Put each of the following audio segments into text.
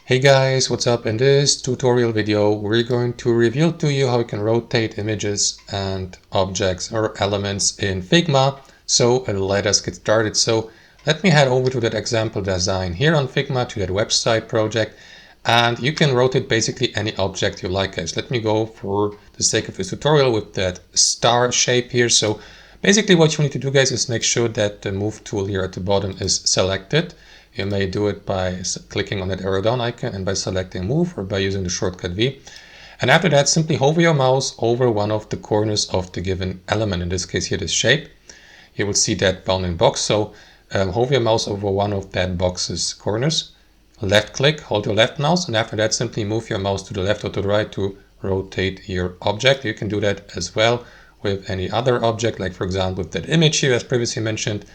Hey guys, what's up? In this tutorial video, we're going to reveal to you how you can rotate images and objects or elements in Figma. So let us get started. So let me head over to that example design here on Figma to that website project. And you can rotate basically any object you like, guys. Let me go for the sake of this tutorial with that star shape here. So basically what you need to do, guys, is make sure that the move tool here at the bottom is selected. You may do it by clicking on that arrow down icon and by selecting move, or by using the shortcut V. And after that, simply hover your mouse over one of the corners of the given element. In this case here, this shape. You will see that bounding box. So hover your mouse over one of that box's corners. Left click, hold your left mouse, and after that simply move your mouse to the left or to the right to rotate your object. You can do that as well with any other object, like for example with that image here as previously mentioned.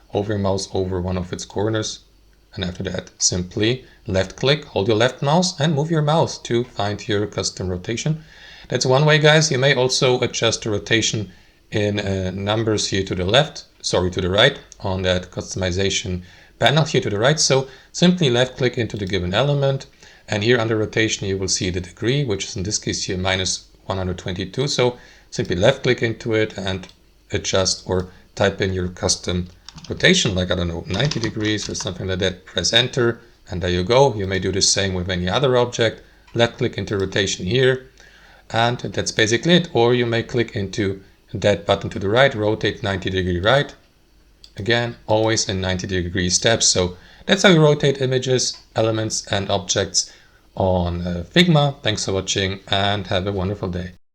Hover your mouse over one of its corners. And after that, simply left click, hold your left mouse and move your mouse to find your custom rotation. That's one way, guys. You may also adjust the rotation in numbers here to the to the right on that customization panel here to the right. So simply left click into the given element. And here under rotation, you will see the degree, which is in this case here -122. So simply left click into it and adjust or type in your custom rotation, like, I don't know, 90 degrees or something like that. Press enter and there you go. You may do the same with any other object. Left click into rotation here and that's basically it. Or you may click into that button to the right, rotate 90 degree right. Again, always in 90 degree steps. So that's how you rotate images, elements and objects on Figma. Thanks for watching and have a wonderful day.